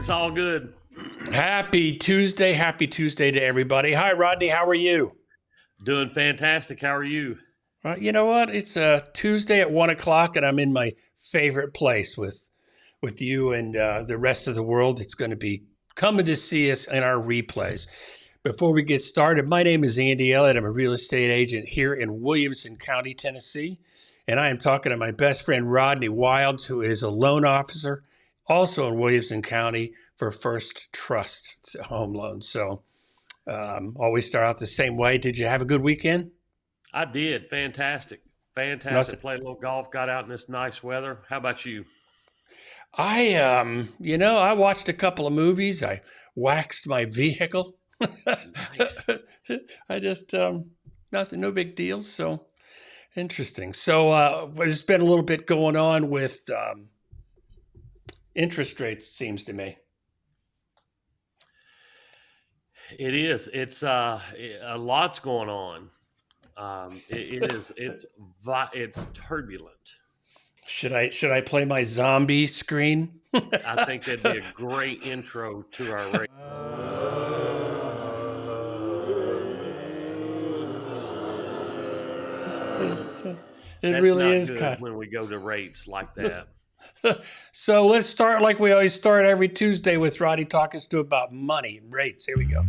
It's all good. Happy Tuesday to everybody. Hi, Rodney. How are you? Doing fantastic. How are you? You know what? It's a Tuesday at 1:00, and I'm in my favorite place with you and the rest of the world. It's going to be coming to see us in our replays. Before we get started, my name is Andy Elliott. I'm a real estate agent here in Williamson County, Tennessee, and I am talking to my best friend Rodney Wilds, who is a loan officer, also in Williamson County for First Trust Home Loans. So always start out the same way. Did you have a good weekend? I did. Fantastic. Played a little golf, got out in this nice weather. How about you? I watched a couple of movies. I waxed my vehicle. Nice. I just, nothing, no big deals. So interesting. So there's been a little bit going on with interest rates, it seems to me. It is. It's a lot's going on. It's turbulent. Should I play my zombie screen? I think that'd be a great intro to our rate. It That's really not is good kind. when we go to rates like that. So let's start like we always start every Tuesday with Roddy talking to us about money and rates. Here we go.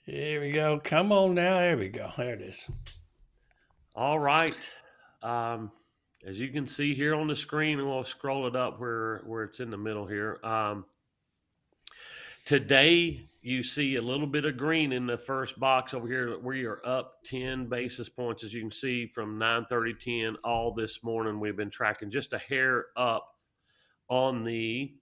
Here we go. Come on now. There we go. There it is. All right. As you can see here on the screen, and we'll scroll it up where it's in the middle here. Today, you see a little bit of green in the first box over here. We are up 10 basis points, as you can see, from 9:30, 10 all this morning. We've been tracking just a hair up on the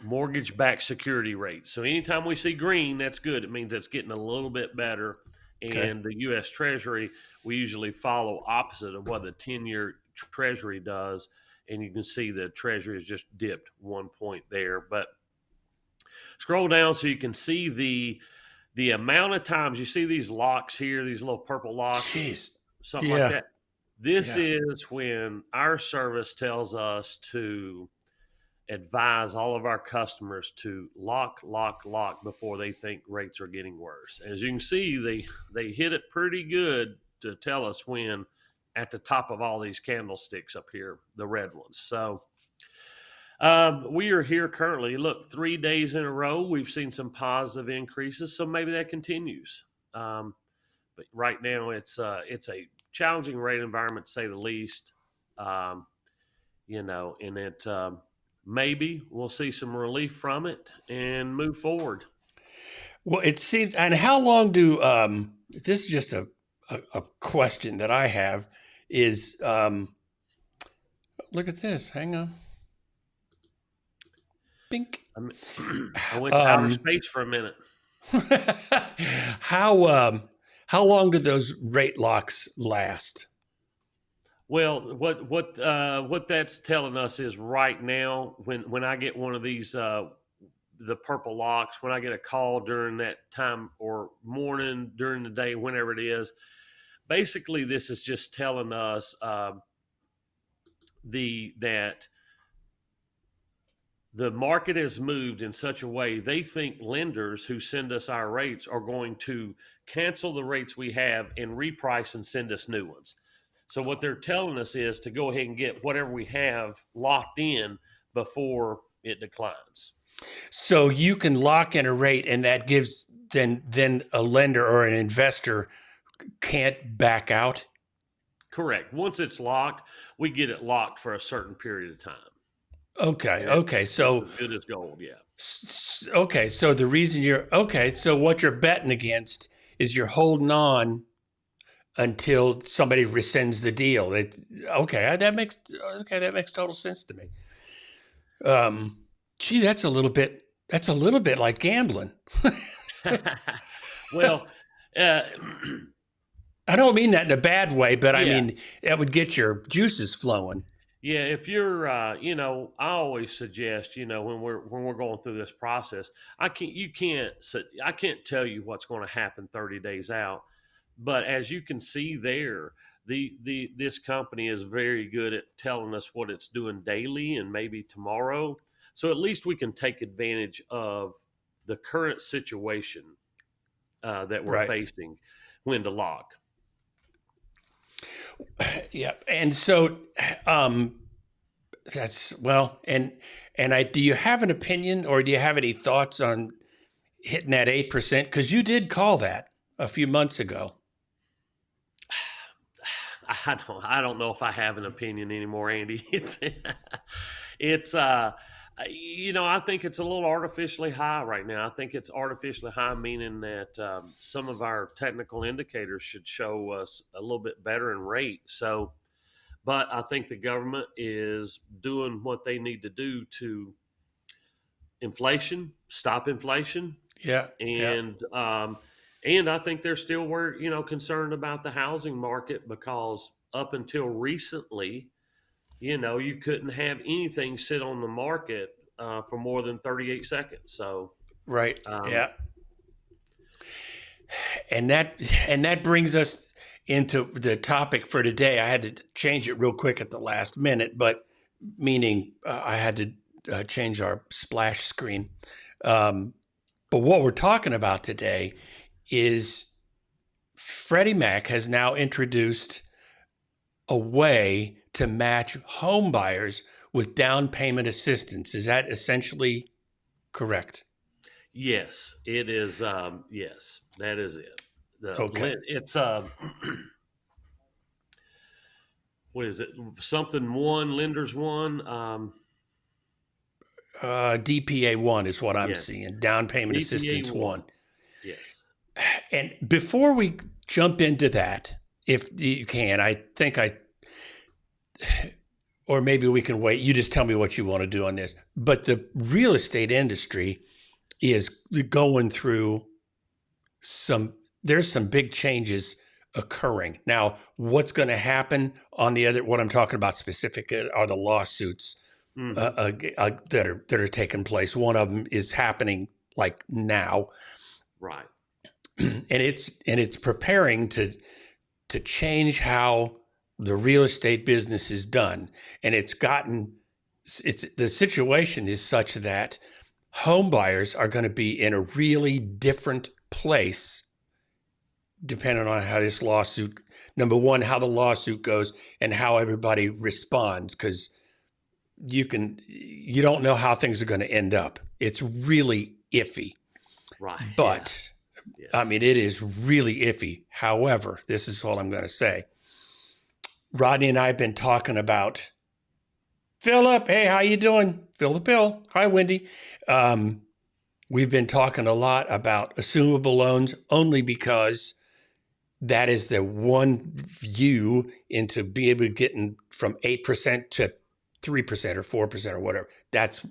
mortgage-backed security rate. So anytime we see green, that's good. It means it's getting a little bit better. And the U.S. Treasury, we usually follow opposite of what the 10-year Treasury does. And you can see the Treasury has just dipped 1 point there. But scroll down so you can see the amount of times you see these locks here, these little purple locks, something like that. This is when our service tells us to advise all of our customers to lock before they think rates are getting worse. As you can see, they hit it pretty good to tell us when at the top of all these candlesticks up here, the red ones. So we are here currently. Look, 3 days in a row, we've seen some positive increases, so maybe that continues. But right now, it's a challenging rate environment, to say the least. And it maybe we'll see some relief from it and move forward. Well, it seems, and how long do, this is just a question that I have is, look at this, hang on. Bink. I went to outer space for a minute. How long do those rate locks last? Well, what that's telling us is right now, when I get one of these, the purple locks, when I get a call during that time or morning, during the day, whenever it is, basically this is just telling us that the market has moved in such a way they think lenders who send us our rates are going to cancel the rates we have and reprice and send us new ones. So what they're telling us is to go ahead and get whatever we have locked in before it declines. So you can lock in a rate, and that gives then a lender or an investor can't back out? Correct. Once it's locked, we get it locked for a certain period of time. Okay. So as good as gold, yeah. Okay. So the reason so what you're betting against is you're holding on until somebody rescinds the deal. That makes total sense to me. Gee, that's a little bit like gambling. Well, I don't mean that in a bad way, but I mean, that would get your juices flowing. Yeah, if you're, I always suggest, when we're going through this process, I can't tell you what's going to happen 30 days out, but as you can see there, this company is very good at telling us what it's doing daily and maybe tomorrow, so at least we can take advantage of the current situation that we're Right. facing when to lock. Yeah. And so, that's well, and do you have an opinion or do you have any thoughts on hitting that 8%? Because you did call that a few months ago. I don't know if I have an opinion anymore, Andy. It's I think it's a little artificially high right now. I think it's artificially high, meaning that some of our technical indicators should show us a little bit better in rate. So, but I think the government is doing what they need to do to stop inflation, Yeah. Yeah. and I think they're still concerned about the housing market because up until recently, you couldn't have anything sit on the market for more than 38 seconds. So, Right. um, Yeah. And that brings us into the topic for today. I had to change it real quick at the last minute, but meaning I had to change our splash screen. But what we're talking about today is Freddie Mac has now introduced a way to match home buyers with down payment assistance. Is that essentially correct? yes, it is. Yes, that is it. Okay. It's what is it? Something one, lenders one. DPA 1 is what I'm Yeah, seeing, down payment DPA assistance one. 1. Yes. And before we jump into that, if you can, or maybe we can wait. You just tell me what you want to do on this. But the real estate industry is going through there's some big changes occurring. Now, what's going to happen on what I'm talking about specific are the lawsuits Mm-hmm. that are taking place. One of them is happening like now, Right. and it's preparing to change how the real estate business is done. And the situation is such that home buyers are going to be in a really different place depending on how this lawsuit, number one, how the lawsuit goes and how everybody responds, because you don't know how things are going to end up. It's really iffy. Right. But Yeah. I mean, it is really iffy. However, this is all I'm going to say. Rodney and I have been talking about Philip. Hey, how you doing? Phil the Pill. Hi, Wendy. We've been talking a lot about assumable loans only because that is the one view into being able to get from 8% to 3% or 4% or whatever. That's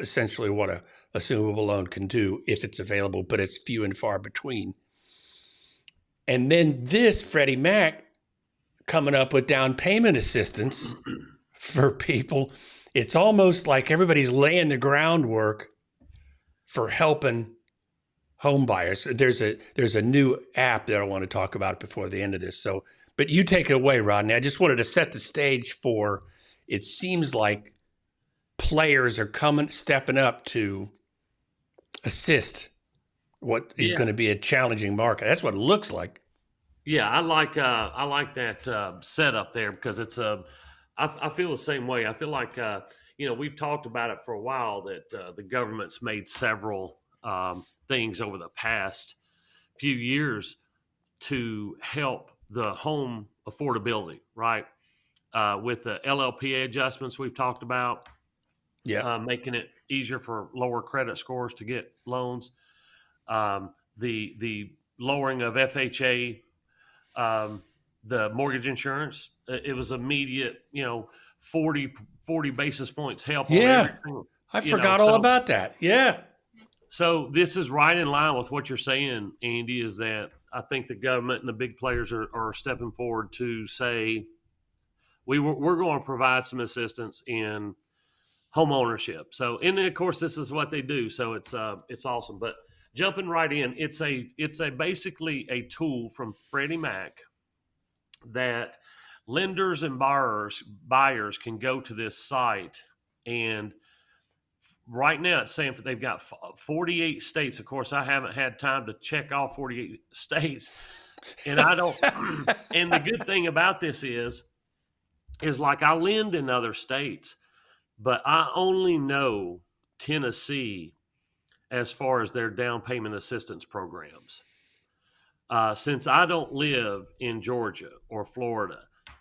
essentially what a assumable loan can do if it's available, but it's few and far between. And then this Freddie Mac coming up with down payment assistance for people. It's almost like everybody's laying the groundwork for helping home buyers. There's a new app that I want to talk about before the end of this. So, but you take it away, Rodney. I just wanted to set the stage for. It seems like players are stepping up to assist what is going to be a challenging market. That's what it looks like. Yeah, I like that setup there because it's I feel the same way. I feel like we've talked about it for a while that the government's made several things over the past few years to help the home affordability, right? With the LLPA adjustments we've talked about, making it easier for lower credit scores to get loans. The lowering of FHA, the mortgage insurance, it was immediate, 40 basis points help on everything. I forgot all about that. Yeah. So this is right in line with what you're saying, Andy, is that I think the government and the big players are stepping forward to say, we're going to provide some assistance in home ownership. So, and then of course, this is what they do. So it's awesome. But jumping right in, it's a basically a tool from Freddie Mac that lenders and buyers can go to this site. And right now it's saying they've got 48 states. Of course, I haven't had time to check all 48 states, and I don't. And the good thing about this is like I lend in other states, but I only know Tennessee as far as their down payment assistance programs. Since I don't live in Georgia or Florida,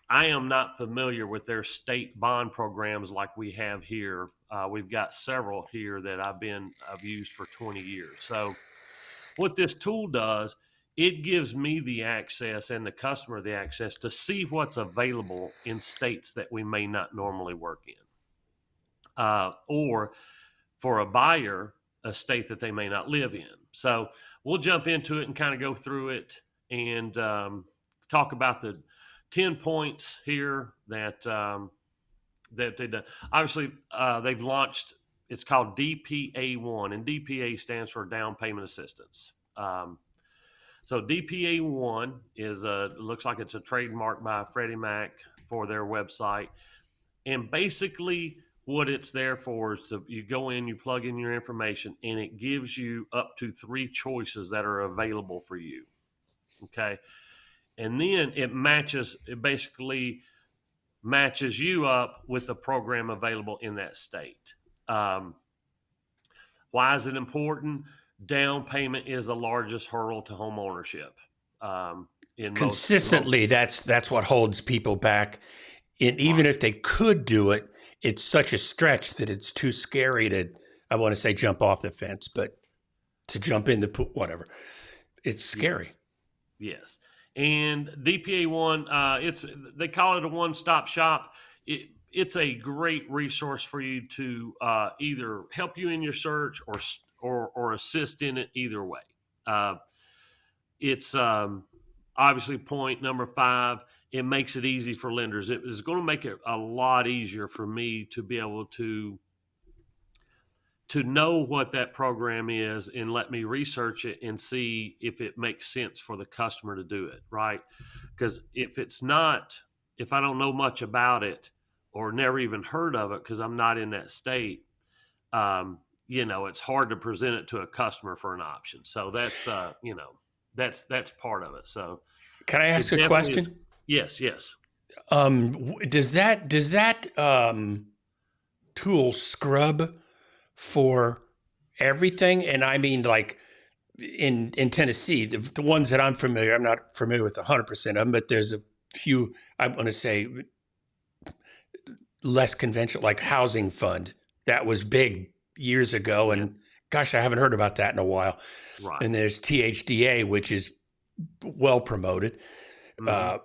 I am not familiar with their state bond programs like we have here. We've got several here that I've used for 20 years. So what this tool does, it gives me the access and the customer the access to see what's available in states that we may not normally work in. Or for a buyer, a state that they may not live in. So we'll jump into it and kind of go through it and talk about the 10 points here that they've done. Obviously, they've launched, it's called DPA1, and DPA stands for Down Payment Assistance. So DPA1 is looks like it's a trademark by Freddie Mac for their website. And basically what it's there for is you go in, you plug in your information, and it gives you up to 3 choices that are available for you. Okay. And then it basically matches you up with the program available in that state. Why is it important? Down payment is the largest hurdle to home ownership. Consistently, that's what holds people back. And even if they could do it, it's such a stretch that it's too scary to, I want to say jump off the fence, but to jump in the pool, whatever. It's scary. Yes. And DPA1, they call it a one-stop shop. It's a great resource for you to either help you in your search or assist in it either way. It's obviously point number 5. It makes it easy for lenders. It is going to make it a lot easier for me to be able to know what that program is and let me research it and see if it makes sense for the customer to do it, right? Because if I don't know much about it or never even heard of it because I'm not in that state, it's hard to present it to a customer for an option. So that's, that's part of it. So can I ask a question? Yes. Does that tool scrub for everything? And I mean, like in Tennessee, the ones that I'm not familiar with 100% of them, but there's a few, I want to say less conventional, like housing fund. That was big years ago. And gosh, I haven't heard about that in a while. Right. And there's THDA, which is well promoted. Mm-hmm.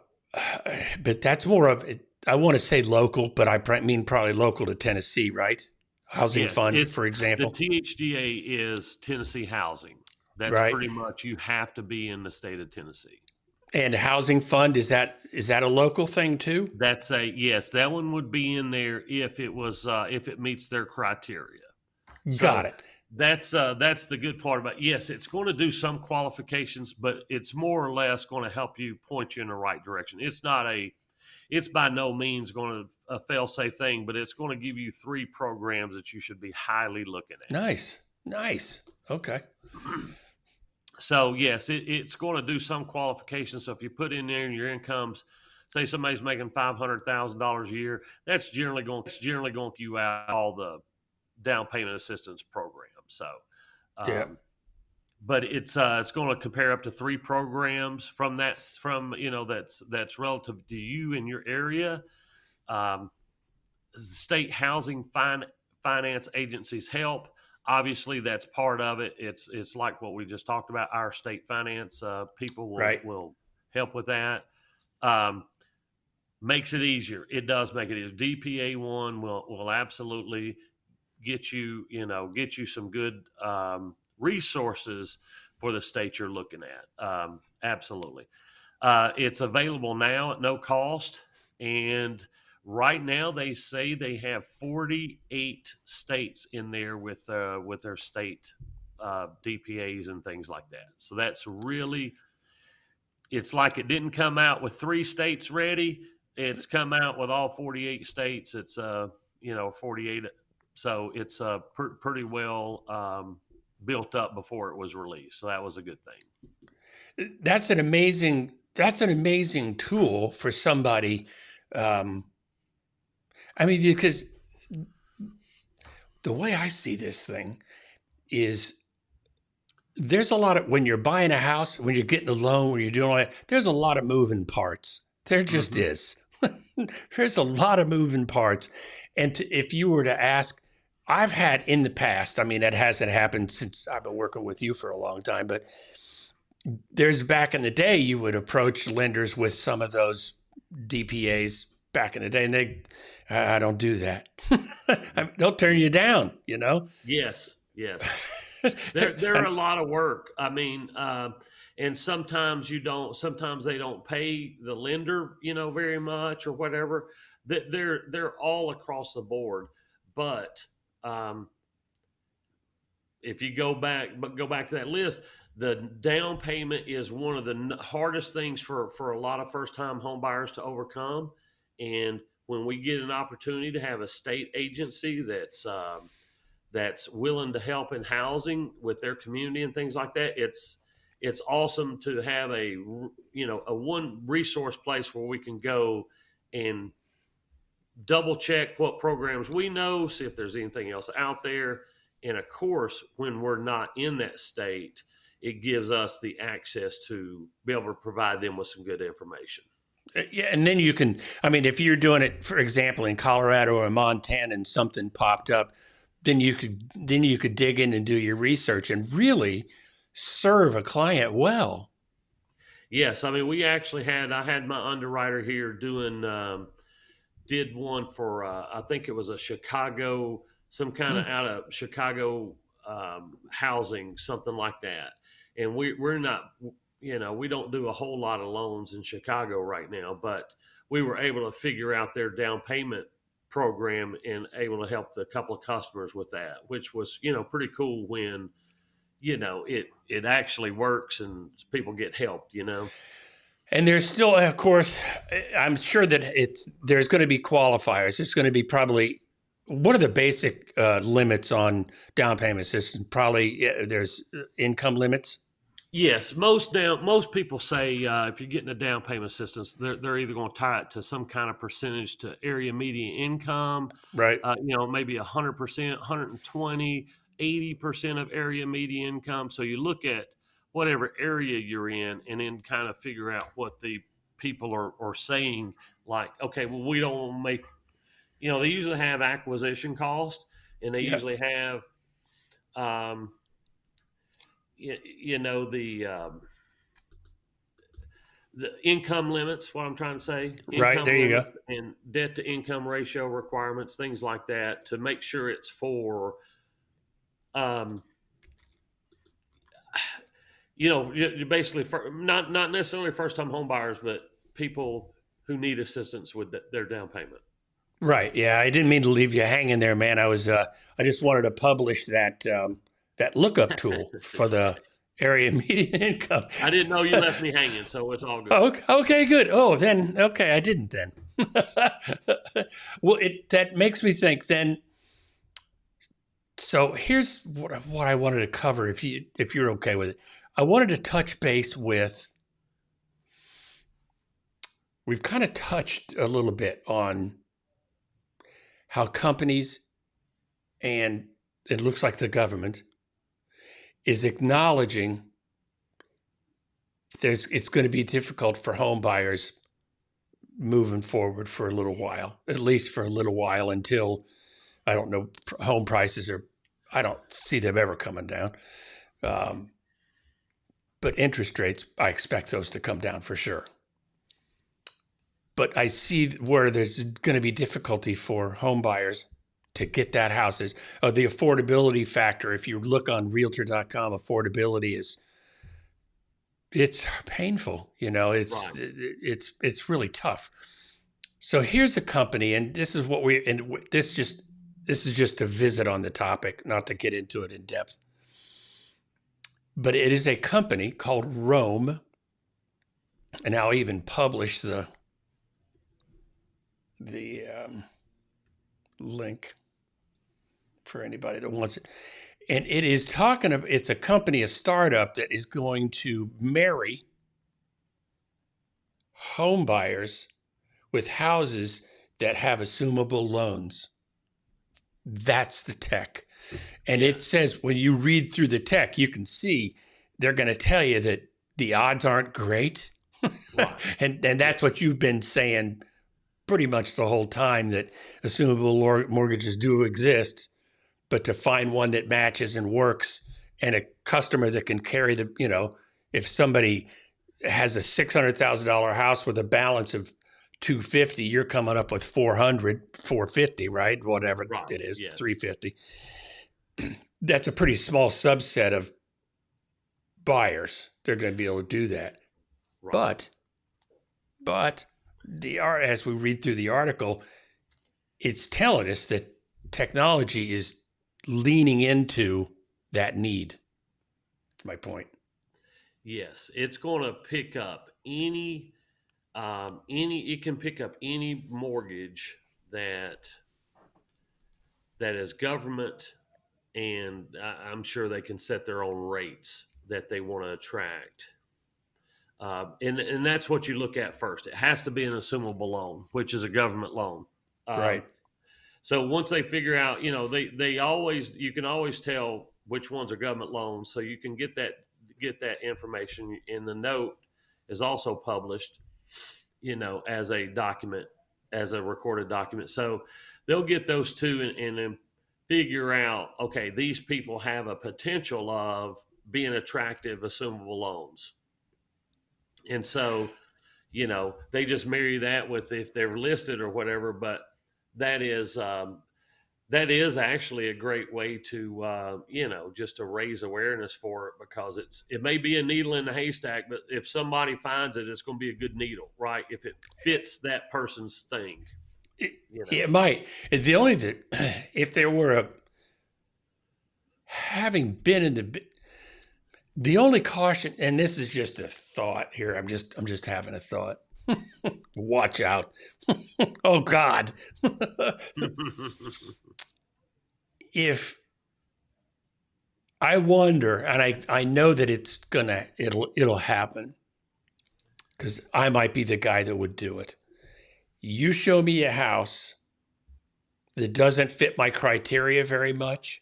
But that's more of, I want to say local, but I mean probably local to Tennessee, right? Housing fund, for example. The THDA is Tennessee Housing. That's right. Pretty much you have to be in the state of Tennessee. And housing fund, is that a local thing too? Yes, that one would be in there if it meets their criteria. Got it. That's the good part about it. Yes, it's going to do some qualifications, but it's more or less going to help you point you in the right direction. It's by no means going to a fail-safe thing, but it's going to give you 3 programs that you should be highly looking at. Nice. Okay. So yes, it's going to do some qualifications. So if you put in there your incomes, say somebody's making $500,000 a year, that's generally going to you out all the down payment assistance program. So, but it's going to compare up to 3 programs that's relative to you in your area. State housing finance agencies help. Obviously, that's part of it. It's like what we just talked about. Our state finance people will help with that. Makes it easier. It does make it easier. DPA1 will absolutely get you some good resources for the state you're looking at. Absolutely. It's available now at no cost. And Right now, they say they have 48 states in there with their state DPAs and things like that. So that's really, it's like it didn't come out with 3 states ready. It's come out with all 48 states. It's 48. So it's pretty well built up before it was released. So that was a good thing. That's an amazing tool for somebody. I mean, because the way I see this thing is there's a lot of, when you're buying a house, when you're getting a loan, when you're doing all that, there's a lot of moving parts. There just is. There's a lot of moving parts. And if you were to ask, I've had in the past, I mean, that hasn't happened since I've been working with you for a long time, but there's back in the day, you would approach lenders with some of those DPAs back in the day, and I don't do that. They'll turn you down, you know? Yes. They're a lot of work. I mean, and sometimes they don't pay the lender, very much or whatever. They're all across the board. But if you go back to that list, the down payment is one of the hardest things for a lot of first-time home buyers to overcome. And when we get an opportunity to have a state agency that's willing to help in housing with their community and things like that, it's awesome to have a one resource place where we can go and double check what programs we know, see if there's anything else out there. And of course, when we're not in that state, it gives us the access to be able to provide them with some good information. Yeah, and then you can, I mean, if you're doing it, for example, in Colorado or Montana and something popped up, then you could dig in and do your research and really serve a client well. Yes, I mean, I had my underwriter here did one for I think it was a Chicago, some kind of out of Chicago housing, something like that. And we're not, we don't do a whole lot of loans in Chicago right now, but we were able to figure out their down payment program and able to help a couple of customers with that, which was, pretty cool when, it actually works and people get helped, And there's still, of course, I'm sure that there's going to be qualifiers. It's going to be probably, what are the basic limits on down payment assistance? Probably there's income limits. Yes, most people say if you're getting a down payment assistance, they're either going to tie it to some kind of percentage to area median income, right? Maybe 100%, 120, 80% of area median income. So you look at whatever area you're in, and then kind of figure out what the people are saying. Like, okay, well, we don't want to make, they usually have acquisition cost, and they usually have, the income limits, what I'm trying to say. Right, there you go. And debt to income ratio requirements, things like that, to make sure it's for, you're basically not necessarily first-time home buyers, but people who need assistance with their down payment. Right. Yeah, I didn't mean to leave you hanging there, man. I just wanted to publish that lookup tool for the area median income. I didn't know you left me hanging, so it's all good. Okay, good. Oh, then, okay, I didn't then. Well, that makes me think then. So here's what I wanted to cover, if you're okay with it. I wanted to touch base with, we've kind of touched a little bit on how companies, and it looks like the government, is acknowledging it's going to be difficult for home buyers moving forward for a little while, at least for a little while, until, I don't know, home prices I don't see them ever coming down. But interest rates, I expect those to come down for sure. But I see where there's going to be difficulty for home buyers to get that house. The affordability factor, if you look on Realtor.com, affordability it's painful. It's really tough. So here's a company, and this is what this is just a visit on the topic, not to get into it in depth. But it is a company called Rome, and I'll even publish the link for anybody that wants it. And it is it's a company, a startup that is going to marry home buyers with houses that have assumable loans. That's the tech. And it says, when you read through the tech, you can see they're going to tell you that the odds aren't great. Wow. and that's what you've been saying pretty much the whole time, that assumable mortgages do exist, but to find one that matches and works, and a customer that can carry if somebody has a $600,000 house with a balance of 250, you're coming up with 450, right? Whatever it is, yes. 350. That's a pretty small subset of buyers. They're going to be able to do that. Right. But as we read through the article, it's telling us that technology is leaning into that need. That's my point. Yes, it's going to pick up any. It can pick up any mortgage that is government, and I'm sure they can set their own rates that they want to attract. And that's what you look at first. It has to be an assumable loan, which is a government loan. Right. So once they figure out, you can always tell which ones are government loans. So you can get that information. And the note is also published, as a document, as a recorded document. So they'll get those two and then figure out, okay, these people have a potential of being attractive, assumable loans. And so, they just marry that with if they're listed or whatever. But that is actually a great way to, just to raise awareness for it, because it may be a needle in the haystack, but if somebody finds it, it's going to be a good needle, right? If it fits that person's thing. It might. The only that if there were having been in the only caution, and this is just a thought here. I'm just having a thought. Watch out. Oh God. If I wonder, and I know that it'll happen, because I might be the guy that would do it. You show me a house that doesn't fit my criteria very much,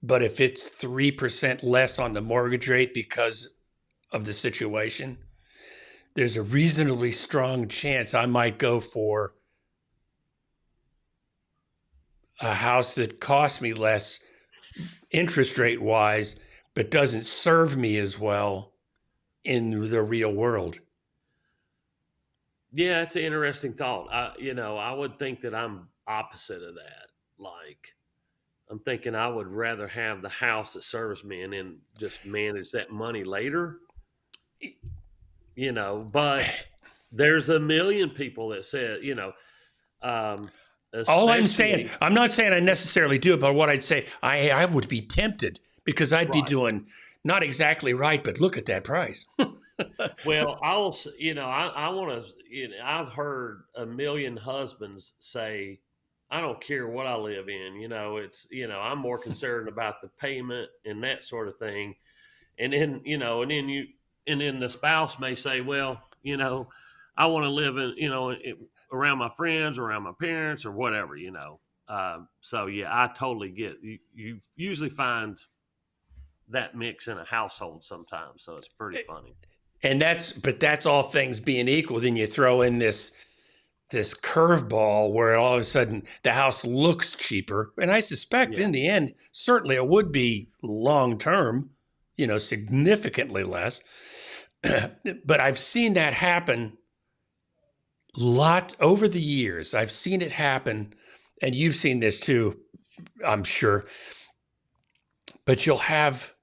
but if it's 3% less on the mortgage rate because of the situation, there's a reasonably strong chance I might go for a house that costs me less interest rate wise, but doesn't serve me as well in the real world. Yeah, it's an interesting thought. I would think that I'm opposite of that. Like, I'm thinking I would rather have the house that serves me and then just manage that money later. But there's a million people that said, all I'm saying, I'm not saying I necessarily do it, but what I'd say, I would be tempted, because I'd be doing not exactly right, but look at that price. Well, I want to, I've heard a million husbands say, I don't care what I live in, I'm more concerned about the payment and that sort of thing. And then, and then the spouse may say, well, I want to live in, around my friends, around my parents, or whatever, So yeah, I totally get you usually find that mix in a household sometimes. So it's pretty funny. And that's all things being equal. Then you throw in this curveball where all of a sudden the house looks cheaper. And I suspect in the end, certainly it would be long-term, significantly less. But I've seen that happen lot over the years. I've seen it happen, and you've seen this too, I'm sure. But we'll have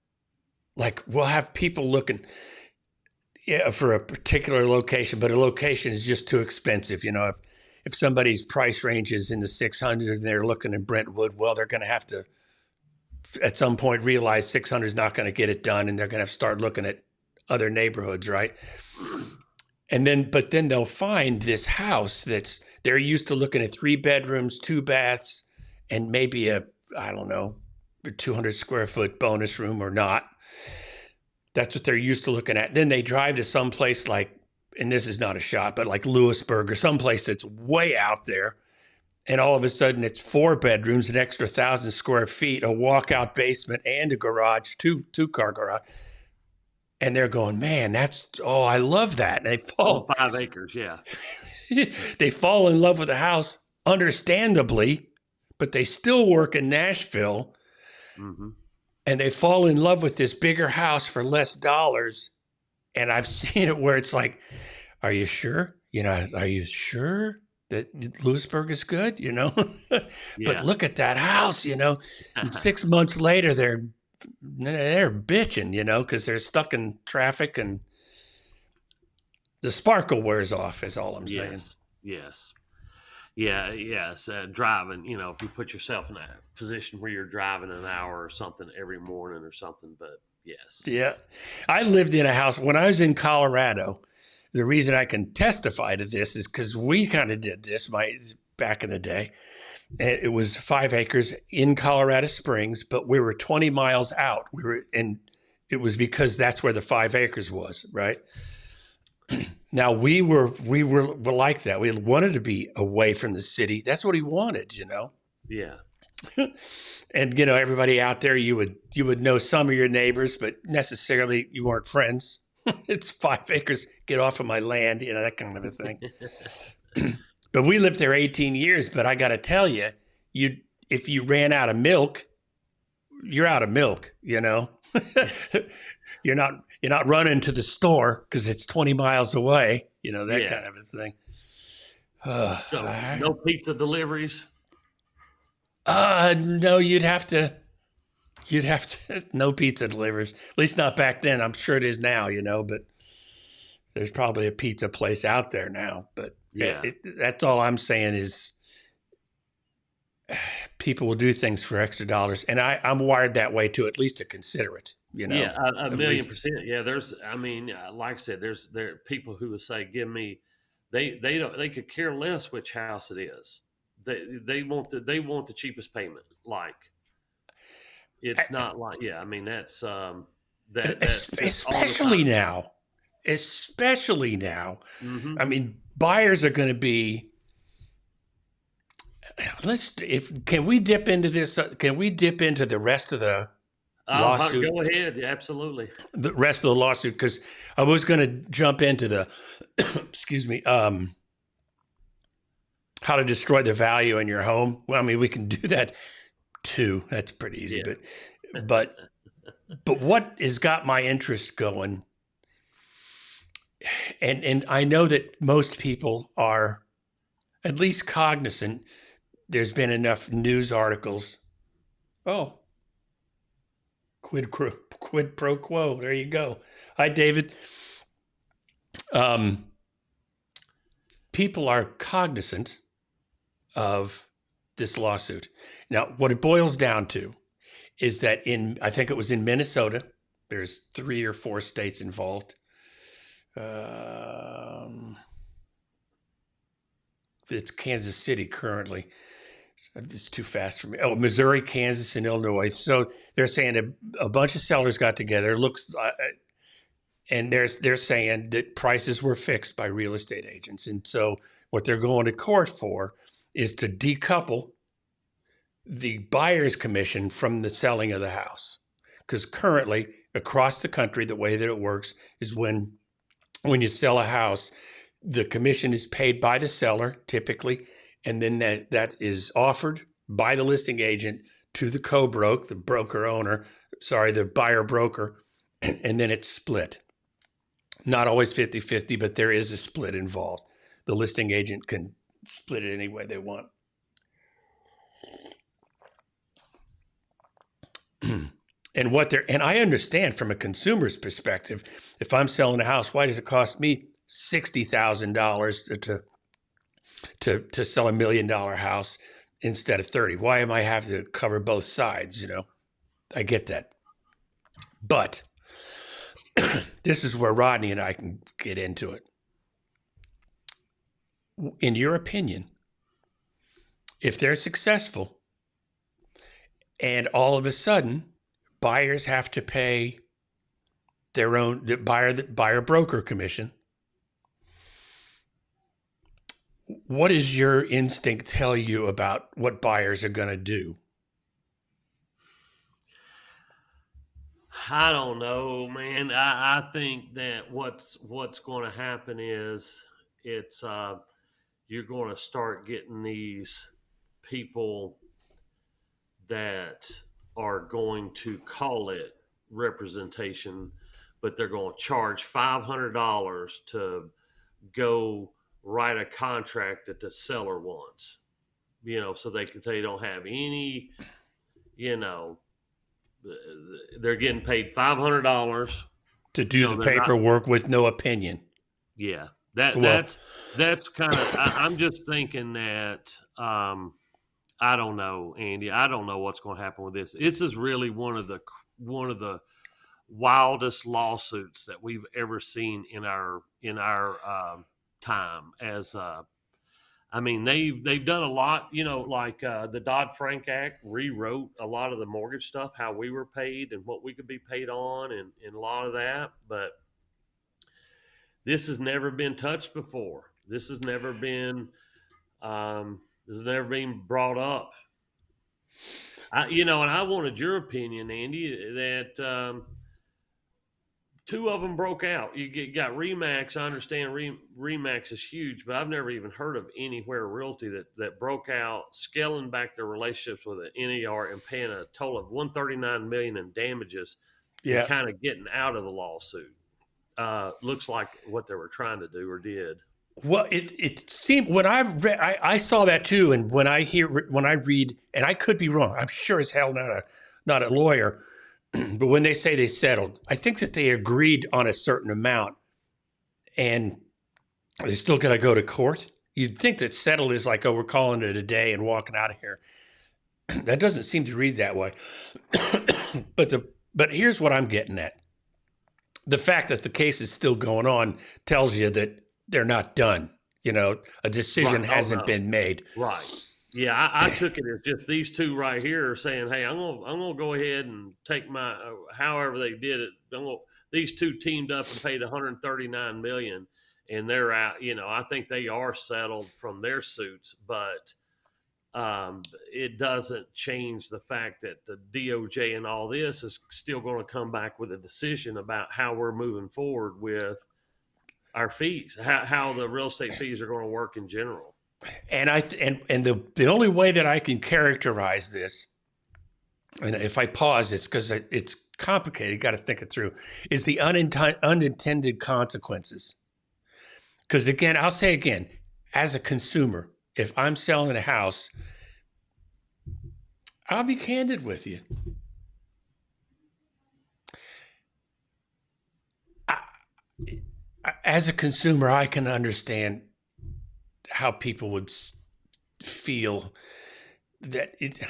people looking for a particular location, but a location is just too expensive. if somebody's price range is in the 600s and they're looking in Brentwood, well, they're going to have to at some point realize 600 is not going to get it done, and they're going to have to start looking at other neighborhoods, right? But then they'll find this house they're used to looking at 3 bedrooms, 2 baths, and maybe a 200 square foot bonus room or not. That's what they're used to looking at. Then they drive to some place like, and this is not a shot, but like Lewisburg or someplace that's way out there. And all of a sudden it's 4 bedrooms, an extra 1,000 square feet, a walkout basement and a garage, two-car garage. And they're going, man, I love that. And they fall 5 acres. Yeah. They fall in love with the house, understandably, but they still work in Nashville. Mm-hmm. And they fall in love with this bigger house for less dollars. And I've seen it where it's like, are you sure? Are you sure that Lewisburg is good? But look at that house, And 6 months later, they're bitching, because they're stuck in traffic and the sparkle wears off, is all I'm saying. Yes. Yeah, yes. Driving, if you put yourself in a position where you're driving an hour or something every morning or something, but yes. Yeah. I lived in a house when I was in Colorado. The reason I can testify to this is because we kind of did this back in the day. It was 5 acres in Colorado Springs, but we were 20 miles out. It was because that's where the 5 acres was, right? Now we were like that. We wanted to be away from the city. That's what he wanted, Yeah. And everybody out there, you would know some of your neighbors, but necessarily you weren't friends. It's 5 acres. Get off of my land, that kind of a thing. But we lived there 18 years. But I got to tell you, if you ran out of milk, you're out of milk. You're not running to the store because it's 20 miles away. Kind of a thing. So no pizza deliveries. No, you'd have to no pizza deliveries. At least not back then. I'm sure it is now, but there's probably a pizza place out there now. But yeah, that's all I'm saying is people will do things for extra dollars. And I'm wired that way too, at least to consider it, Yeah, a million%. Yeah, like I said, there are people who would say, give me, they could care less which house it is. They want the cheapest payment. Like, it's not like, that's especially now. Mm-hmm. Buyers are going to be. Can we dip into this? Can we dip into the rest of the lawsuit? Go ahead. Yeah, absolutely. The rest of the lawsuit, because I was going to jump into the, excuse me, how to destroy the value in your home. Well, we can do that too. That's pretty easy. Yeah. But what has got my interest going? And I know that most people are at least cognizant. There's been enough news articles. Oh, quid pro quo. There you go. Hi, David. People are cognizant of this lawsuit. Now, what it boils down to is that I think it was in Minnesota, there's 3 or 4 states involved. It's Kansas City currently. It's too fast for me. Oh, Missouri, Kansas, and Illinois. So they're saying a bunch of sellers got together. And they're saying that prices were fixed by real estate agents. And so what they're going to court for is to decouple the buyer's commission from the selling of the house. Because currently, across the country, the way that it works is when you sell a house, the commission is paid by the seller, typically, and then that is offered by the listing agent to the co-broke, the buyer broker, and then it's split. Not always 50-50, but there is a split involved. The listing agent can split it any way they want. And I understand from a consumer's perspective, if I'm selling a house, why does it cost me $60,000 to sell $1 million house instead of 30? Why am I having to cover both sides? I get that. But this is where Rodney and I can get into it. In your opinion, if they're successful and all of a sudden buyers have to pay the buyer broker commission, what does your instinct tell you about what buyers are going to do? I don't know, man. I think that what's going to happen is it's you're going to start getting these people that are going to call it representation, but they're going to charge $500 to go write a contract that the seller wants, so they don't have any, they're getting paid $500 to do the paperwork with no opinion. Yeah, that's kind of. I'm just thinking that I don't know, Andy. I don't know what's going to happen with this. This is really one of the wildest lawsuits that we've ever seen in our time as. I mean, they've done a lot, like the Dodd-Frank Act rewrote a lot of the mortgage stuff, how we were paid and what we could be paid on, and a lot of that. But this has never been touched before. This has never been brought up. And I wanted your opinion, Andy, that two of them broke out. You got RE/MAX. I understand RE/MAX is huge, but I've never even heard of anywhere realty that broke out, scaling back their relationships with an NAR and paying a total of $139 million in damages, and kind of getting out of the lawsuit. Looks like what they were trying to do or did. Well, it seemed when I read, I saw that too, and when I read, and I could be wrong. I'm sure as hell not a lawyer. But when they say they settled, I think that they agreed on a certain amount and they're still going to go to court. You'd think that settled is like, oh, we're calling it a day and walking out of here. That doesn't seem to read that way. But here's what I'm getting at. The fact that the case is still going on tells you that they're not done. A decision hasn't been made. Right. Yeah, I took it as just these two right here are saying, "Hey, I'm gonna go ahead and take my however they did it. These two teamed up and paid $139 million, and they're out. I think they are settled from their suits, but it doesn't change the fact that the DOJ and all this is still going to come back with a decision about how we're moving forward with our fees, how the real estate fees are going to work in general." And the only way that I can characterize this, and if I pause, it's because it's complicated. You got to think it through. Is the unintended consequences? Because again, I'll say again, as a consumer, if I'm selling a house, I'll be candid with you. As a consumer, I can understand how people would feel that it's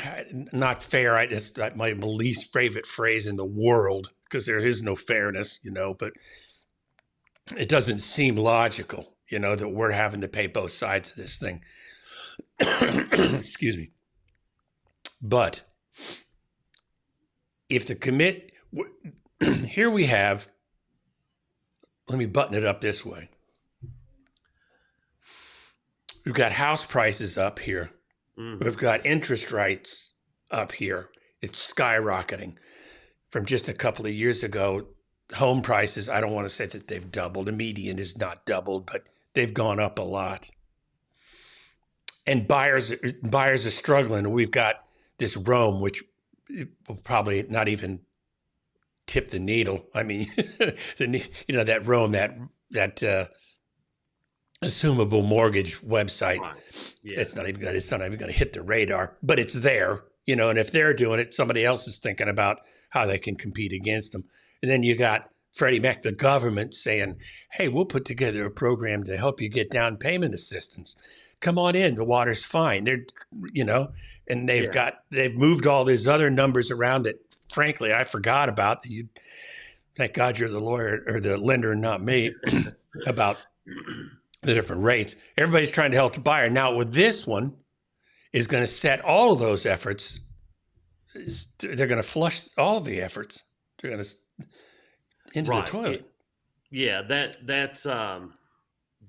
not fair. That's my least favorite phrase in the world because there is no fairness, but it doesn't seem logical, that we're having to pay both sides of this thing. Excuse me. But if here we have, let me button it up this way. We've got house prices up here. Mm-hmm. We've got interest rates up here. It's skyrocketing. From just a couple of years ago, home prices, I don't want to say that they've doubled. The median is not doubled, but they've gone up a lot. And buyers are struggling. We've got this Rome, which will probably not even tip the needle. I mean, that Rome, that assumable mortgage website. Right. Yeah. It's not even going to hit the radar, but it's there, and if they're doing it, somebody else is thinking about how they can compete against them. And then you got Freddie Mac, the government, saying, hey, we'll put together a program to help you get down payment assistance. Come on in. The water's fine. They're, and they've moved all these other numbers around that, frankly, I forgot about. Thank God you're the lawyer or the lender and not me about the different rates. Everybody's trying to help the buyer. Now, with this one, is going to set all of those efforts. They're going to flush all of the efforts. They're going to into the toilet.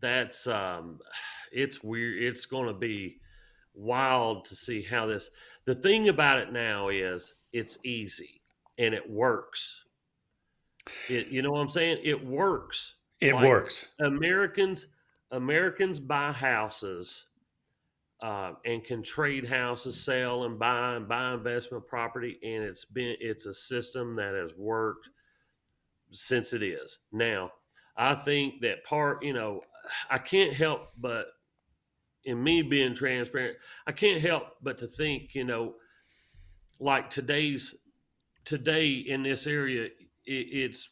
That's it's weird. It's going to be wild to see how this. The thing about it now is it's easy and it works. You know what I'm saying? It works. It works. Americans buy houses and can trade houses, sell and buy investment property, and it's a system that has worked since it is. Now, I think that I can't help but, in me being transparent, I can't help but to think, like today in this area, it's,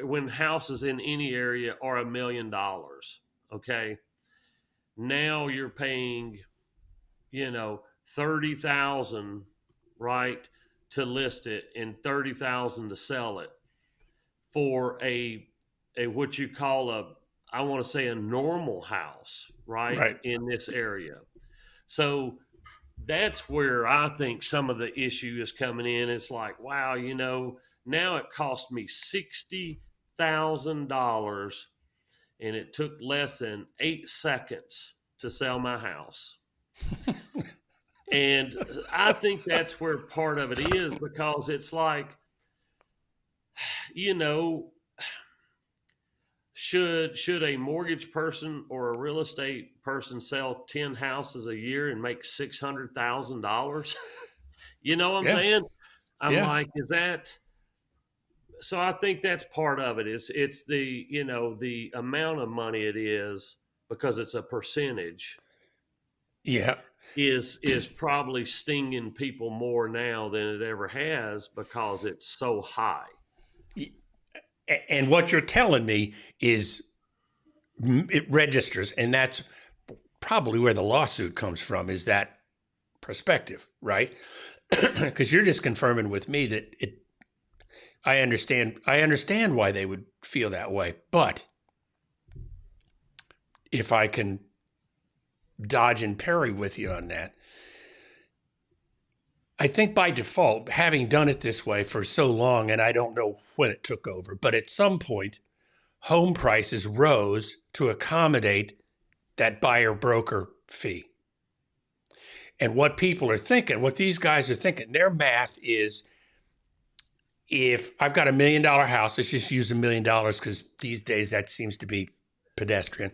when houses in any area are $1 million, okay, now you're paying, $30,000, right, to list it and $30,000 to sell it for a what you call I want to say a normal house, right, in this area. So that's where I think some of the issue is coming in. It's like, wow, now it cost me $60,000 and it took less than 8 seconds to sell my house. And I think that's where part of it is, because it's like, should a mortgage person or a real estate person sell 10 houses a year and make $600,000? You know what I'm saying? I'm like, is that? So I think that's part of it. It's the, the amount of money it is, because it's a percentage. Yeah. Is probably stinging people more now than it ever has, because it's so high. And what you're telling me is it registers, and that's probably where the lawsuit comes from, is that perspective, right? Because you're just confirming with me that I understand why they would feel that way. But if I can dodge and parry with you on that, I think by default, having done it this way for so long, and I don't know when it took over, but at some point, home prices rose to accommodate that buyer broker fee. And what people are thinking, what these guys are thinking, their math is, if I've got $1 million house, let's just use $1 million because these days that seems to be pedestrian.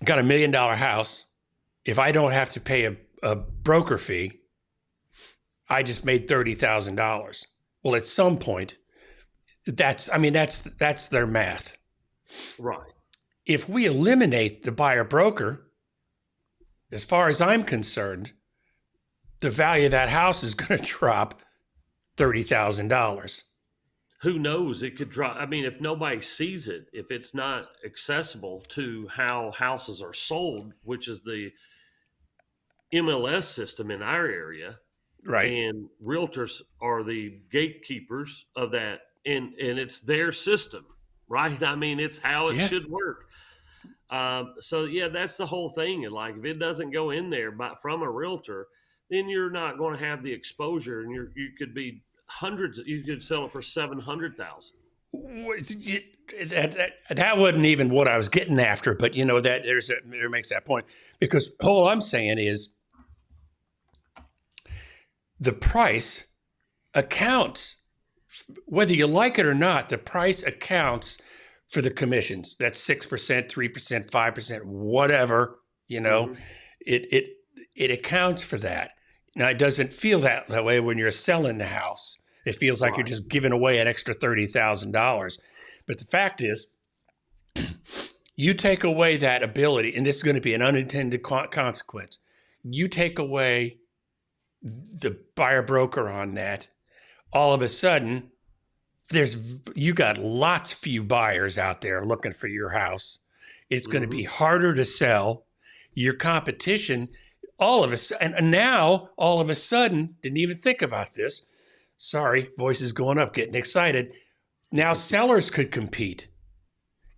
Got $1 million house. If I don't have to pay a broker fee, I just made $30,000. Well, at some point, that's their math. Right. If we eliminate the buyer broker, as far as I'm concerned, the value of that house is going to drop $30,000. Who knows? It could drop. I mean, if nobody sees it, if it's not accessible to how houses are sold, which is the MLS system in our area, right? And realtors are the gatekeepers of that, and it's their system, right? I mean, it's how it should work. So yeah, that's the whole thing. And like, if it doesn't go in there from a realtor, then you're not going to have the exposure, and you could be hundreds. You could sell it for $700,000. That wasn't even what I was getting after, but that there makes that point, because all I'm saying is the price accounts, whether you like it or not. The price accounts for the commissions. That's 6%, 3%, 5%, whatever. Mm-hmm. It accounts for that. Now, it doesn't feel that way when you're selling the house. It feels like you're just giving away an extra $30,000. But the fact is, you take away that ability, and this is going to be an unintended consequence. You take away the buyer broker on that, all of a sudden, you got lots few buyers out there looking for your house. It's going to be harder to sell. Your competition, all of us, and now all of a sudden, didn't even think about this. Sorry, voices going up, getting excited. Now sellers could compete.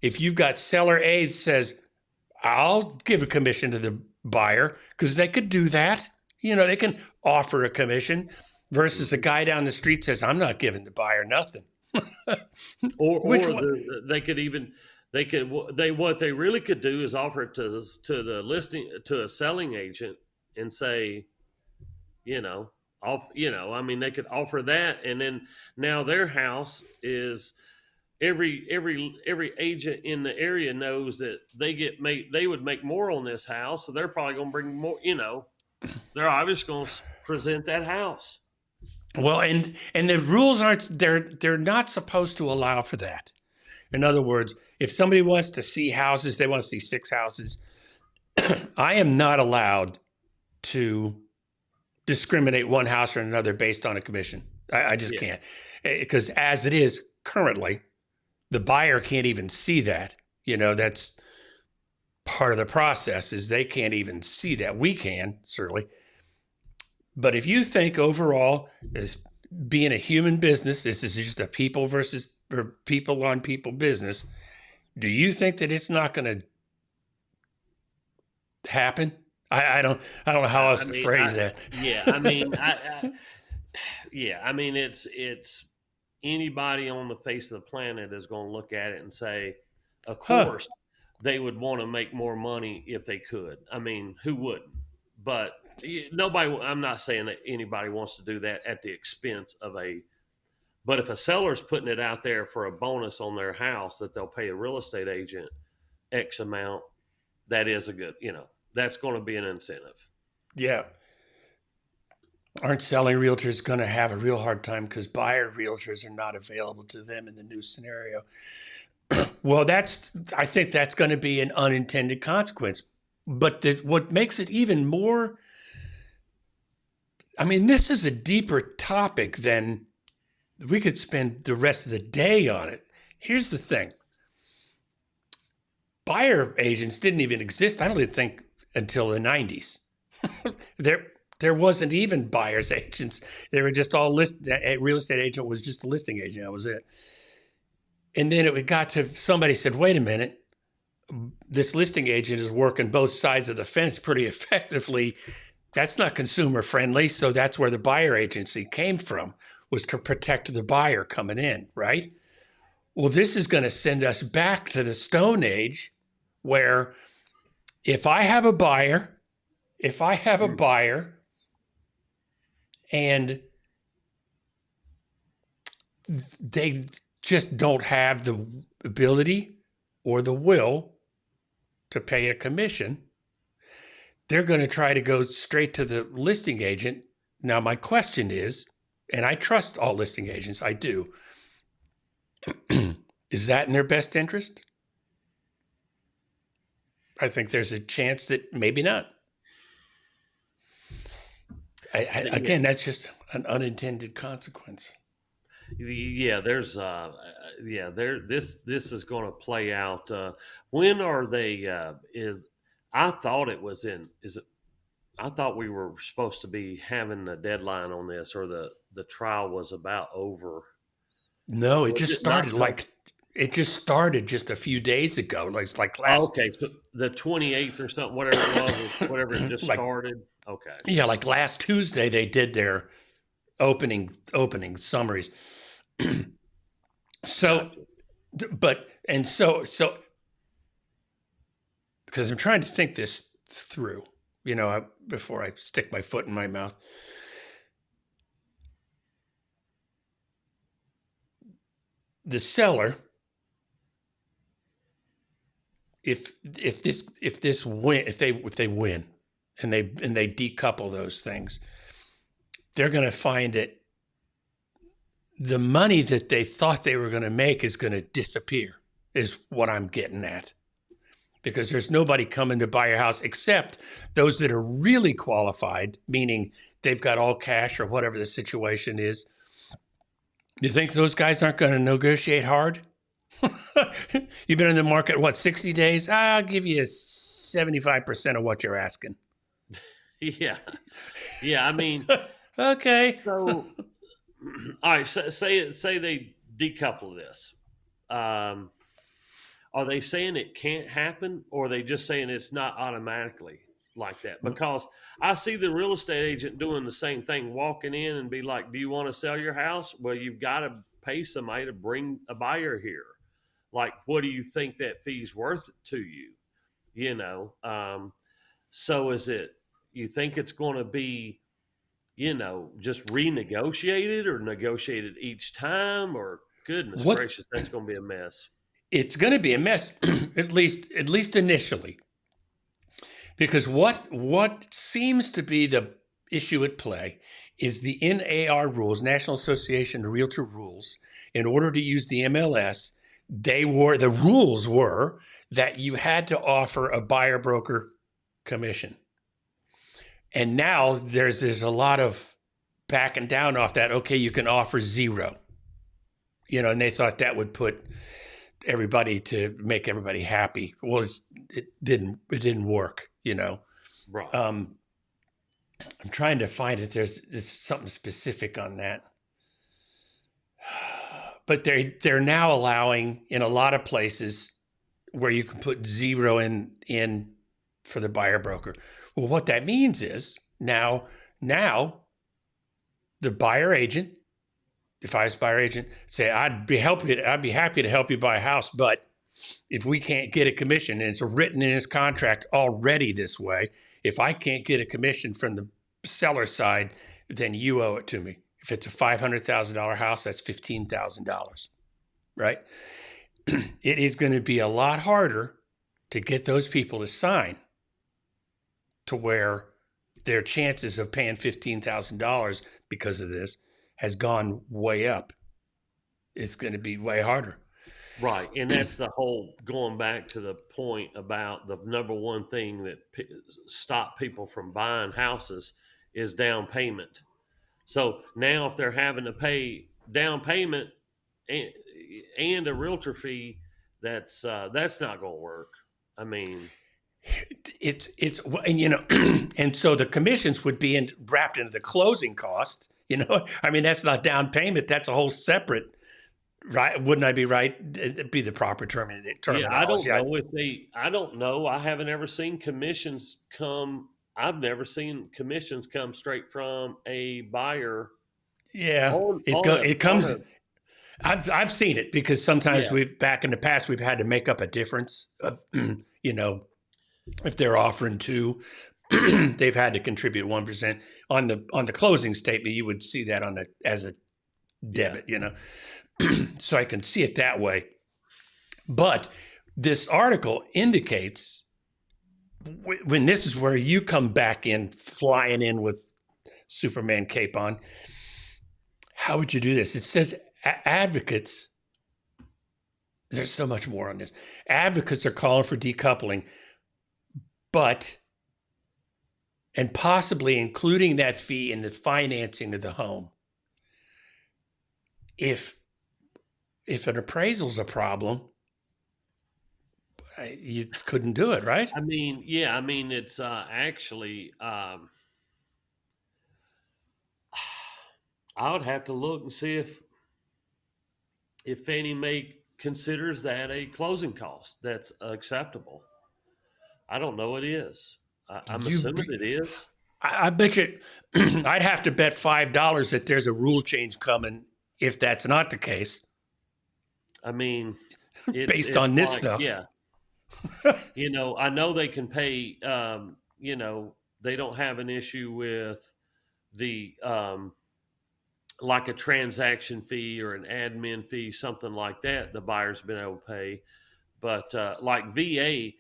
If you've got seller A that says, I'll give a commission to the buyer, because they could do that. You know, they can offer a commission versus a guy down the street says, I'm not giving the buyer nothing. They could even, what they really could do is offer it to the listing, to a selling agent and say, you know, I mean, they could offer that. And then now their house is, every agent in the area knows that they would make more on this house. So they're probably going to bring more, you know, they're obviously going to present that house. Well, and the rules they're not supposed to allow for that. In other words, if somebody wants to see houses, they want to see 6 houses. I am not allowed to discriminate one house or another based on a commission. I just can't. Because as it is currently, the buyer can't even see that. You know, that's part of the process, is they can't even see that. We can, certainly. But if you think overall, as being a human business, this is just a people on people business, do you think that it's not going to happen? I don't know how else to phrase that. Yeah, I mean, I mean, it's anybody on the face of the planet is going to look at it and say, of course, they would want to make more money if they could. I mean, who wouldn't? But nobody, I'm not saying that anybody wants to do that at the expense of but if a seller's putting it out there for a bonus on their house that they'll pay a real estate agent X amount, that is a good, you know, that's going to be an incentive. Yeah. Aren't selling realtors going to have a real hard time because buyer realtors are not available to them in the new scenario? Well, I think that's going to be an unintended consequence. But what makes it even more, I mean, this is a deeper topic than we could spend the rest of the day on it. Here's the thing. Buyer agents didn't even exist, I don't even think, until the 90s. There wasn't even buyer's agents. They were just all a real estate agent was just a listing agent. That was it. And then it got to somebody said, wait a minute, this listing agent is working both sides of the fence pretty effectively. That's not consumer friendly. So that's where the buyer agency came from, was to protect the buyer coming in, right? Well, this is going to send us back to the Stone Age, where if I have a buyer and they just don't have the ability or the will to pay a commission, they're going to try to go straight to the listing agent. Now, my question is, and I trust all listing agents, I do, is that in their best interest? I think there's a chance that maybe not. Again, that's just an unintended consequence. Yeah, this is going to play out. When are they? I thought we were supposed to be having a deadline on this, or the trial was about over. No, it just started just a few days ago, like last. Okay, so the 28th or something, whatever it was, whatever it just started. Okay. Yeah, like last Tuesday they did their opening summaries. So because I'm trying to think this through, before I stick my foot in my mouth. The seller, if they win and they decouple those things, they're going to find that the money that they thought they were going to make is going to disappear, is what I'm getting at. Because there's nobody coming to buy your house except those that are really qualified, meaning they've got all cash or whatever the situation is. You think those guys aren't going to negotiate hard? You've been in the market, what, 60 days? I'll give you 75% of what you're asking. Yeah. Yeah. I mean, Okay. so, all right. So, say they decouple this. Um, are they saying it can't happen, or are they just saying it's not automatically like that? Because I see the real estate agent doing the same thing, walking in and be like, "Do you want to sell your house? Well, you've got to pay somebody to bring a buyer here. Like, what do you think that fee's worth to you? You know, so is it? You think it's going to be, just renegotiated or negotiated each time, or goodness What gracious, that's going to be a mess. It's going to be a mess, at least initially, because what seems to be the issue at play is the NAR rules, National Association of Realtor rules. In order to use the MLS, the rules were that you had to offer a buyer broker commission. And now there's a lot of backing down off that. Okay, you can offer 0. And they thought that would put everybody to make everybody happy. Well, it didn't work, Right. I'm trying to find it. There's something specific on that. But they're now allowing in a lot of places where you can put 0 in for the buyer broker. Well, what that means is now the buyer agent, if I was buyer agent, say I'd be happy to help you buy a house, but if we can't get a commission, and it's written in his contract already this way, if I can't get a commission from the seller side, then you owe it to me. If it's a $500,000 house, that's $15,000, right? It is going to be a lot harder to get those people to sign to where their chances of paying $15,000 because of this has gone way up. It's going to be way harder. Right. And that's the whole going back to the point about the number one thing that stop people from buying houses is down payment. So now if they're having to pay down payment and a realtor fee, that's not going to work. I mean, it's and so the commissions would be wrapped into the closing cost. I mean, that's not down payment. That's a whole separate, right? Wouldn't I be right? It'd be the proper terminology. Yeah, I don't know I don't know. I haven't ever seen commissions come. I've never seen commissions come straight from a buyer. Yeah, it comes. I've seen it because sometimes back in the past we've had to make up a difference of, if they're offering 2, they've had to contribute 1% on the closing statement. You would see that as a debit, so I can see it that way. But this article indicates when this is where you come back in, flying in with Superman cape on. How would you do this? It says advocates. There's so much more on this. Advocates are calling for decoupling, and possibly including that fee in the financing of the home. If an appraisal's a problem, you couldn't do it, right? I mean, it's actually. I would have to look and see if Fannie Mae considers that a closing cost that's acceptable. I don't know it is. I'm assuming it is. I bet you, I'd have to bet $5 that there's a rule change coming if that's not the case. I mean, based on this stuff. Yeah. I know they can pay, they don't have an issue with the, like a transaction fee or an admin fee, something like that, the buyer's been able to pay. But like VA,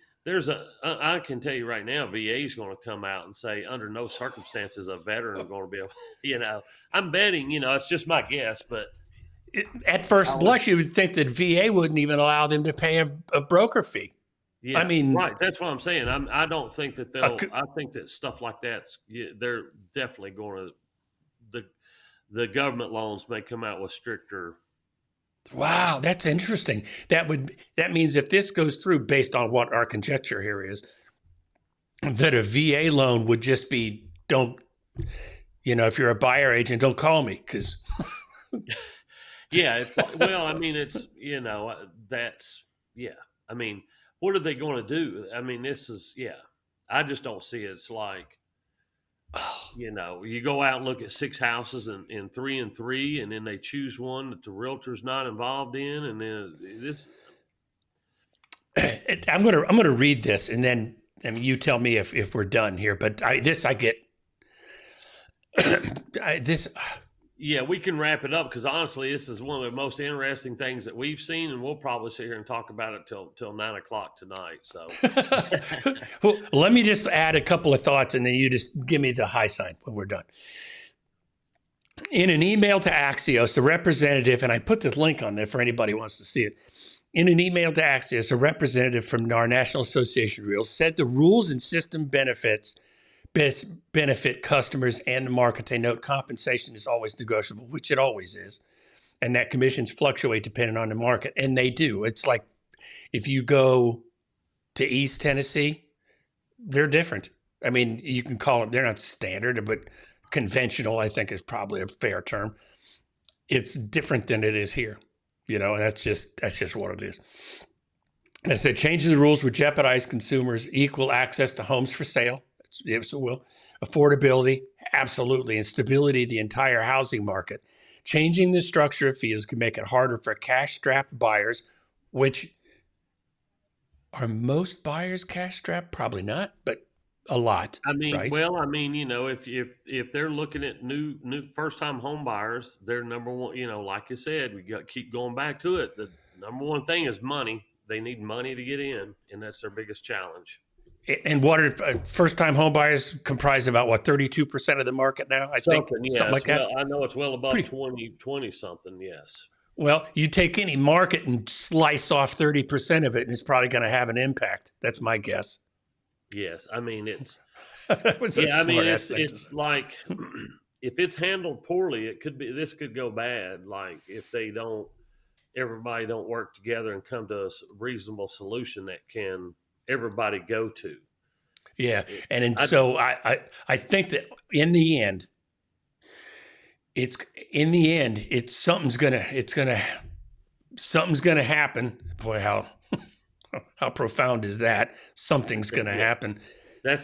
I can tell you right now, VA is going to come out and say, under no circumstances a veteran is going to be able, I'm betting, it's just my guess, but. At first blush, you would think that VA wouldn't even allow them to pay a broker fee. Yeah, I mean, right. That's what I'm saying. I don't think that I think that stuff like they're definitely going to, the government loans may come out with stricter. Wow, that's interesting. That means if this goes through, based on what our conjecture here is, that a VA loan would just be, don't, if you're a buyer agent, don't call me, because Yeah, it's well, I mean, it's that's yeah. I mean, what are they going to do? I mean, this is I just don't see it. It's like you go out and look at 6 houses and 3 and 3, and then they choose one that the realtor's not involved in, and then this. I'm gonna read this, and then you tell me if we're done here. But I get this. Yeah, we can wrap it up because honestly, this is one of the most interesting things that we've seen, and we'll probably sit here and talk about it till 9 o'clock tonight. So, well, let me just add a couple of thoughts, and then you just give me the high sign when we're done. In an email to Axios, the representative, and I put this link on there for anybody who wants to see it. In an email to Axios, a representative from our National Association of Realtors said the rules and system benefit customers and the market. They note compensation is always negotiable, which it always is, and that commissions fluctuate depending on the market, and they do. It's like if you go to East Tennessee, they're different. I mean, you can call them, they're not standard, but conventional, I think, is probably a fair term. It's different than it is here, and that's just what it is. And I said, changing the rules would jeopardize consumers' equal access to homes for sale. Yes, it will. Affordability, absolutely, and stability of the entire housing market. Changing the structure of fees could make it harder for cash-strapped buyers, which are most buyers cash-strapped? Probably not, but a lot. I mean, right? well, I mean, if they're looking at new first-time home buyers, their number one, like you said, we got to keep going back to it. The number one thing is money. They need money to get in, and that's their biggest challenge. And what are first-time home buyers comprise about 32% of the market now? I think something like that. Well, I know it's well above 20 something. Yes. Well, you take any market and slice off 30% of it, and it's probably going to have an impact. That's my guess. Yes, I mean it's. It's like if it's handled poorly, this could go bad. Like if everybody don't work together and come to a reasonable solution that can everybody go to. Yeah, so I think that in the end, something's gonna happen. Boy, how profound is that? Something's gonna happen. We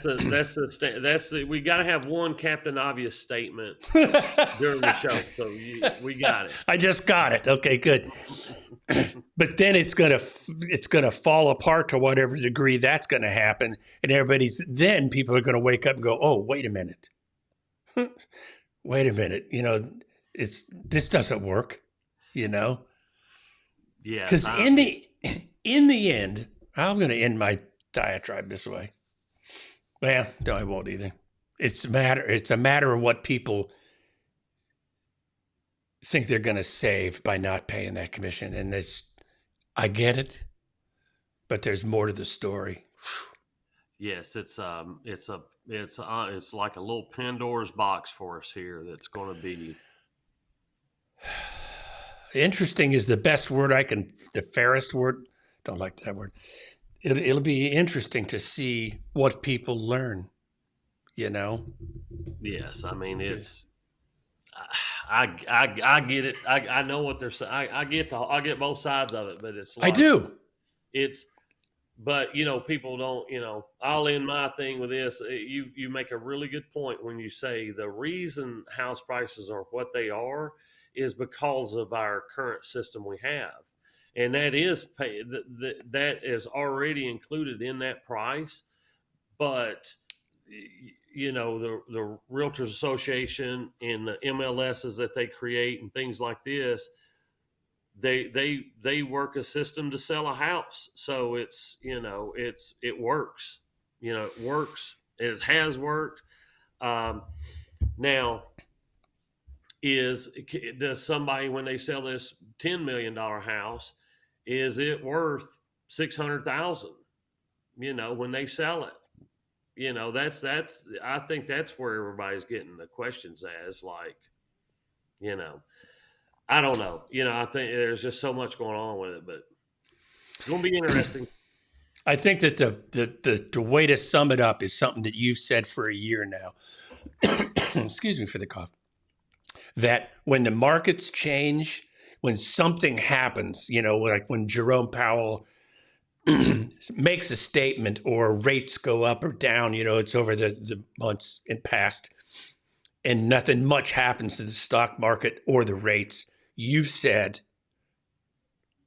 got to have one Captain Obvious statement during the show. So we got it. I just got it. Okay, good. But then it's gonna fall apart to whatever degree that's gonna happen, and people are gonna wake up and go, oh, wait a minute, this doesn't work, Yeah. Because in the end, I'm gonna end my diatribe this way. Well, no, I won't either. It's a matter of what people think they're going to save by not paying that commission. And I get it, but there's more to the story. Yes, it's like a little Pandora's box for us here. That's going to be interesting is the best word the fairest word. Don't like that word. It'll be interesting to see what people learn, Yes, I mean it's. I get it. I know what they're saying. I get both sides of it, but it's. Like, I do. But people don't. I'll end my thing with this. You make a really good point when you say the reason house prices are what they are is because of our current system we have. And that that is already included in that price, but the Realtors Association and the MLSs that they create and things like this, they work a system to sell a house, so it works. It works. It has worked. Now, does somebody when they sell this $10 million house? Is it worth $600,000? When they sell it, that's. I think that's where everybody's getting the questions as like, I don't know. I think there's just so much going on with it, but it's going to be interesting. I think that the way to sum it up is something that you've said for a year now. Excuse me for the cough. That when the markets change, when something happens, like when Jerome Powell makes a statement or rates go up or down, it's over the months in past, and nothing much happens to the stock market or the rates. You've said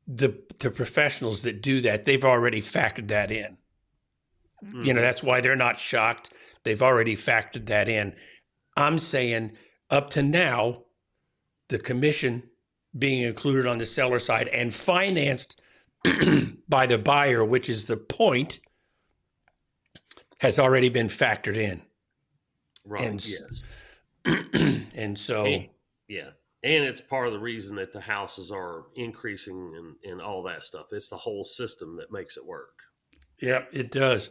the professionals that do that, they've already factored that in. Mm-hmm. That's why they're not shocked. They've already factored that in. I'm saying up to now, the commission being included on the seller side and financed by the buyer, which is the point, has already been factored in. Right. And, yes. And so. And it's part of the reason that the houses are increasing and all that stuff. It's the whole system that makes it work. Yeah, it does.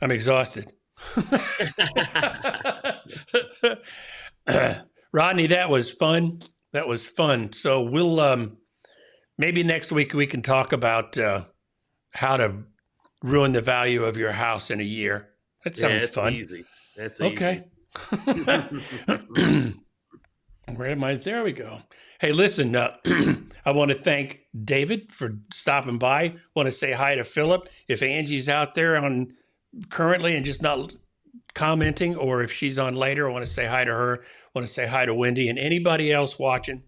I'm exhausted. Rodney, that was fun. So we'll maybe next week we can talk about how to ruin the value of your house in a year. That sounds fun. Easy. That's okay. Easy. Where am I? There we go. Hey, listen, I want to thank David for stopping by. I want to say hi to Philip. If Angie's out there on currently and just not commenting, or if she's on later, I want to say hi to her. I want to say hi to Wendy and anybody else watching.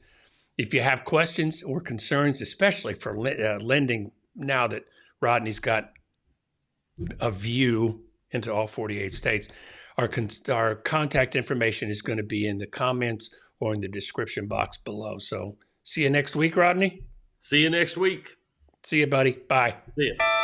If you have questions or concerns, especially for lending now that Rodney's got a view into all 48 states, our contact information is going to be in the comments or in the description box below. So see you next week, Rodney. See you next week. See you, buddy. Bye. See ya.